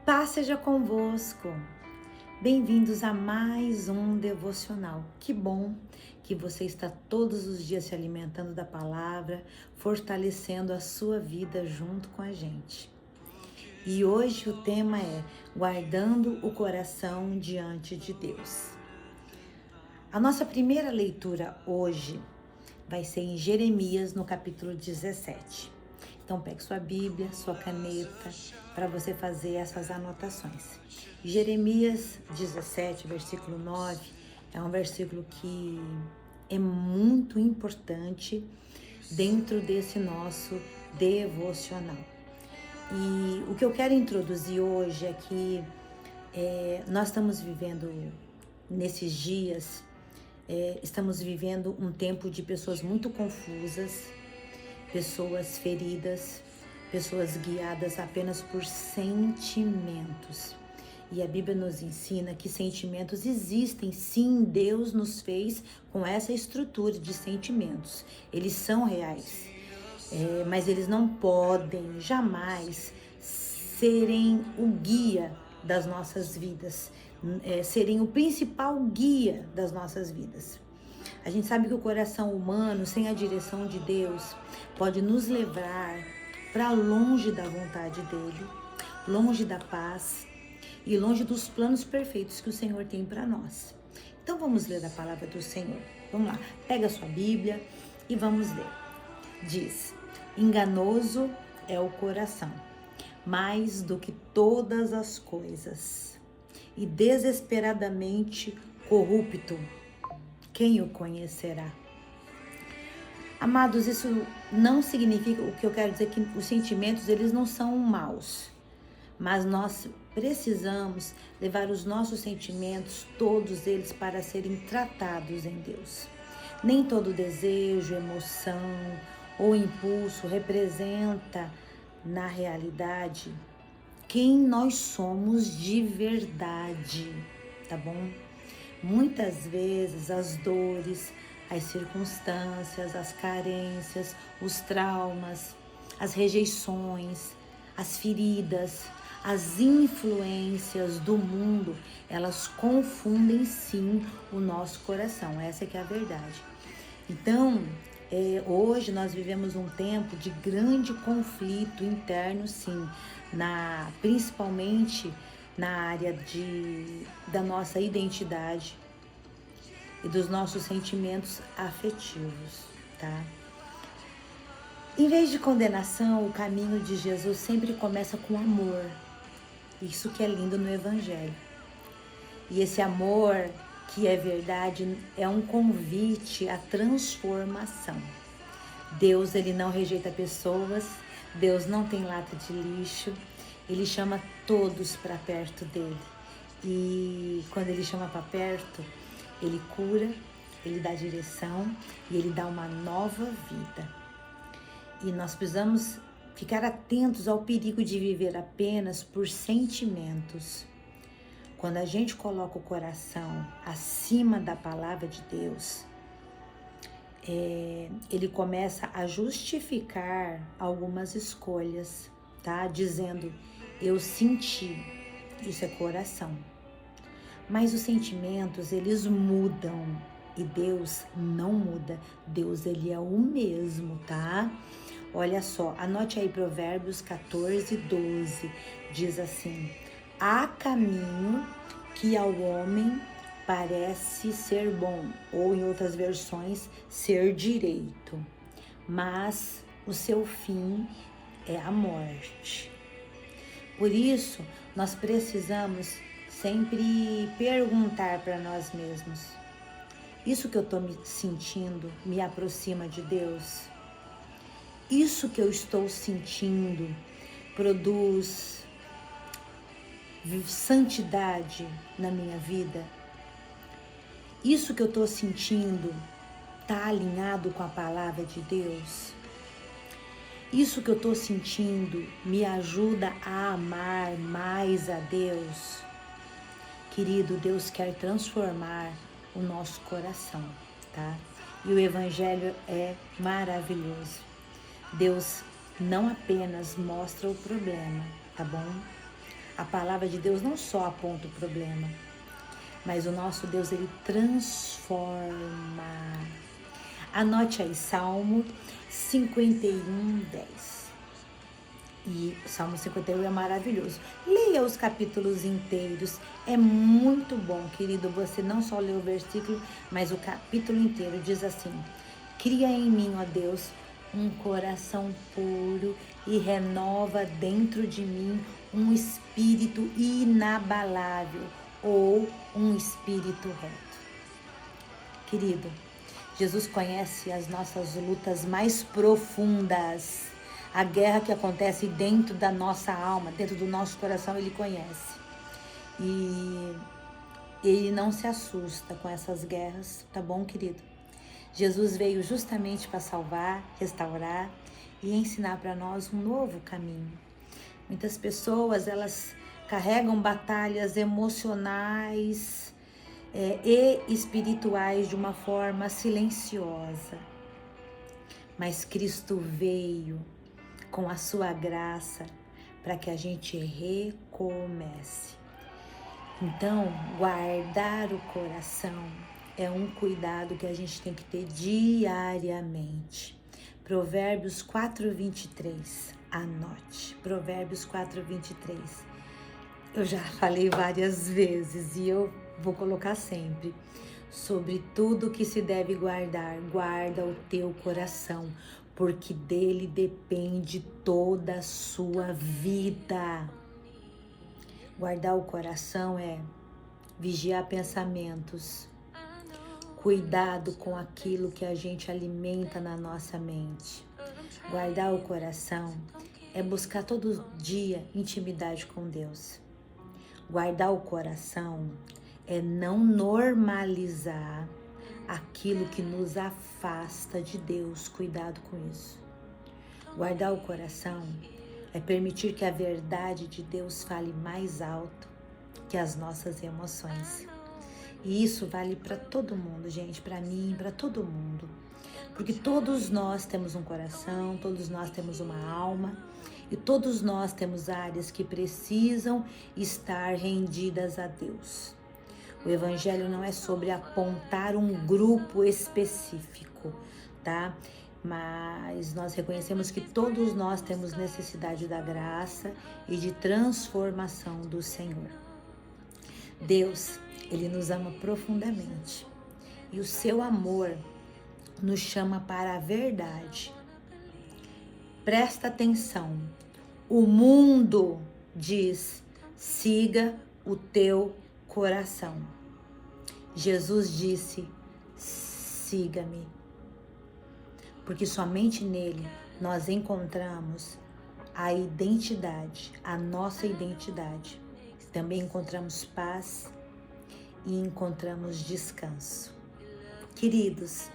Paz seja convosco. Bem-vindos a mais um devocional. Que bom que você está todos os dias se alimentando da palavra, fortalecendo a sua vida junto com a gente. E hoje o tema é guardando o coração diante de Deus. A nossa primeira leitura hoje vai ser em Jeremias, no capítulo 17. Então pegue sua Bíblia, sua caneta, para você fazer essas anotações. Jeremias 17, versículo 9, é um versículo que é muito importante dentro desse nosso devocional. E o que eu quero introduzir hoje é que nós estamos vivendo nesses dias, estamos vivendo um tempo de pessoas muito confusas, pessoas feridas, pessoas guiadas apenas por sentimentos. E a Bíblia nos ensina que sentimentos existem, sim, Deus nos fez com essa estrutura de sentimentos. Eles são reais, mas eles não podem jamais serem o guia das nossas vidas, serem o principal guia das nossas vidas. A gente sabe que o coração humano, sem a direção de Deus, pode nos levar para longe da vontade dele, longe da paz e longe dos planos perfeitos que o Senhor tem para nós. Então vamos ler a palavra do Senhor. Vamos lá, pega a sua Bíblia e vamos ler. Diz: enganoso é o coração, mais do que todas as coisas, e desesperadamente corrupto. Quem o conhecerá? Amados, isso não significa, o que eu quero dizer, que os sentimentos, eles não são maus, mas nós precisamos levar os nossos sentimentos, todos eles, para serem tratados em Deus. Nem todo desejo, emoção ou impulso representa, na realidade, quem nós somos de verdade, tá bom? Muitas vezes as dores, as circunstâncias, as carências, os traumas, as rejeições, as feridas, as influências do mundo, elas confundem sim o nosso coração. Essa é que é a verdade. Então, hoje nós vivemos um tempo de grande conflito interno, sim, principalmente na área da nossa identidade e dos nossos sentimentos afetivos, tá? Em vez de condenação, o caminho de Jesus sempre começa com amor. Isso que é lindo no Evangelho. E esse amor, que é verdade, é um convite à transformação. Deus, ele não rejeita pessoas, Deus não tem lata de lixo, ele chama todos para perto dele. E quando ele chama para perto, ele cura, ele dá direção e ele dá uma nova vida. E nós precisamos ficar atentos ao perigo de viver apenas por sentimentos. Quando a gente coloca o coração acima da palavra de Deus, ele começa a justificar algumas escolhas, tá? Dizendo, eu senti, isso é coração. Mas os sentimentos, eles mudam e Deus não muda. Deus, ele é o mesmo, tá? Olha só, anote aí Provérbios 14, 12, diz assim: há caminho que ao homem parece ser bom, ou em outras versões, ser direito, mas o seu fim é a morte. Por isso, nós precisamos sempre perguntar para nós mesmos: isso que eu estou me sentindo me aproxima de Deus? Isso que eu estou sentindo produz santidade na minha vida? Isso que eu estou sentindo está alinhado com a palavra de Deus? Isso que eu estou sentindo me ajuda a amar mais a Deus? Querido, Deus quer transformar o nosso coração, tá? E o Evangelho é maravilhoso. Deus não apenas mostra o problema, tá bom? A palavra de Deus não só aponta o problema, mas o nosso Deus, ele transforma. Anote aí, Salmo 51, 10. E Salmo 51 é maravilhoso. Leia os capítulos inteiros. É muito bom, querido, você não só ler o versículo, mas o capítulo inteiro. Diz assim: cria em mim, ó Deus, um coração puro e renova dentro de mim um espírito inabalável ou um espírito reto. Querido, Jesus conhece as nossas lutas mais profundas. A guerra que acontece dentro da nossa alma, dentro do nosso coração, ele conhece. E ele não se assusta com essas guerras, tá bom, querido? Jesus veio justamente para salvar, restaurar e ensinar para nós um novo caminho. Muitas pessoas, elas carregam batalhas emocionais e espirituais de uma forma silenciosa. Mas Cristo veio com a sua graça para que a gente recomece. Então, guardar o coração é um cuidado que a gente tem que ter diariamente. Provérbios 4:23, anote. Provérbios 4:23. Eu já falei várias vezes e eu vou colocar sempre. Sobre tudo que se deve guardar, guarda o teu coração, porque dele depende toda a sua vida. Guardar o coração é vigiar pensamentos, cuidado com aquilo que a gente alimenta na nossa mente. Guardar o coração é buscar todo dia intimidade com Deus. Guardar o coração é não normalizar aquilo que nos afasta de Deus. Cuidado com isso. Guardar o coração é permitir que a verdade de Deus fale mais alto que as nossas emoções. E isso vale para todo mundo, gente, para mim, para todo mundo. Porque todos nós temos um coração, todos nós temos uma alma e todos nós temos áreas que precisam estar rendidas a Deus. O evangelho não é sobre apontar um grupo específico, tá? Mas nós reconhecemos que todos nós temos necessidade da graça e de transformação do Senhor. Deus, ele nos ama profundamente e o seu amor nos chama para a verdade. Presta atenção. O mundo diz: siga o teu coração. Jesus disse: siga-me. Porque somente nele nós encontramos a identidade, a nossa identidade. Também encontramos paz e encontramos descanso. Queridos,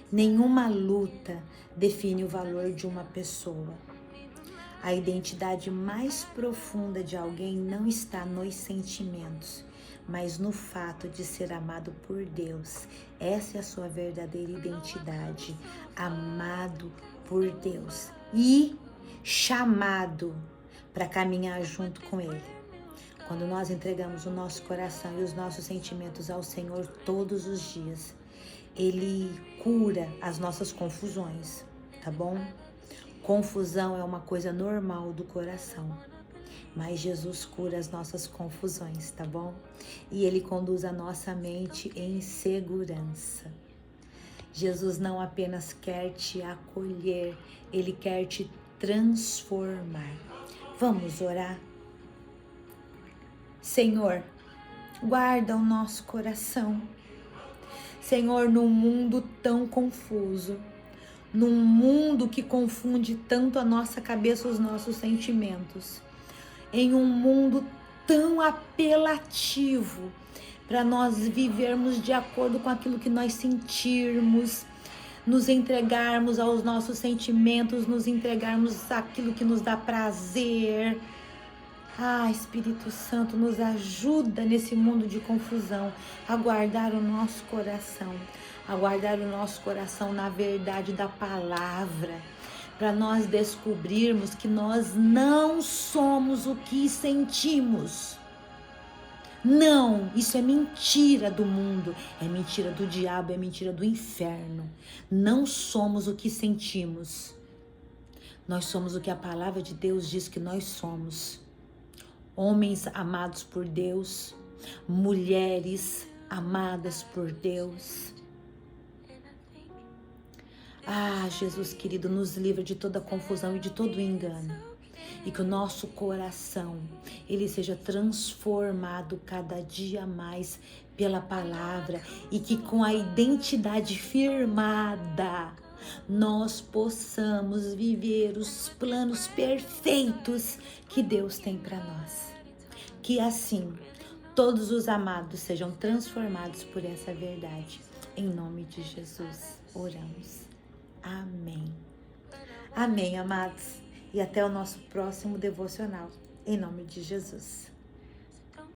nenhuma luta define o valor de uma pessoa. A identidade mais profunda de alguém não está nos sentimentos, mas no fato de ser amado por Deus. Essa é a sua verdadeira identidade, amado por Deus e chamado para caminhar junto com Ele. Quando nós entregamos o nosso coração e os nossos sentimentos ao Senhor todos os dias, Ele cura as nossas confusões, tá bom? Confusão é uma coisa normal do coração, mas Jesus cura as nossas confusões, tá bom? E Ele conduz a nossa mente em segurança. Jesus não apenas quer te acolher, Ele quer te transformar. Vamos orar? Senhor, guarda o nosso coração. Senhor, num mundo tão confuso, num mundo que confunde tanto a nossa cabeça, os nossos sentimentos, em um mundo tão apelativo para nós vivermos de acordo com aquilo que nós sentirmos, nos entregarmos aos nossos sentimentos, nos entregarmos àquilo que nos dá prazer. Espírito Santo, nos ajuda nesse mundo de confusão a guardar o nosso coração, na verdade da palavra, para nós descobrirmos que nós não somos o que sentimos. Não, isso é mentira do mundo, é mentira do diabo, é mentira do inferno. Não somos o que sentimos. Nós somos o que a palavra de Deus diz que nós somos. Homens amados por Deus, mulheres amadas por Deus. Ah, Jesus querido, nos livra de toda confusão e de todo engano. E que o nosso coração, ele seja transformado cada dia mais pela palavra. E que com a identidade firmada, nós possamos viver os planos perfeitos que Deus tem para nós. Que assim, todos os amados sejam transformados por essa verdade. Em nome de Jesus, oramos. Amém. Amém, amados. E até o nosso próximo devocional. Em nome de Jesus.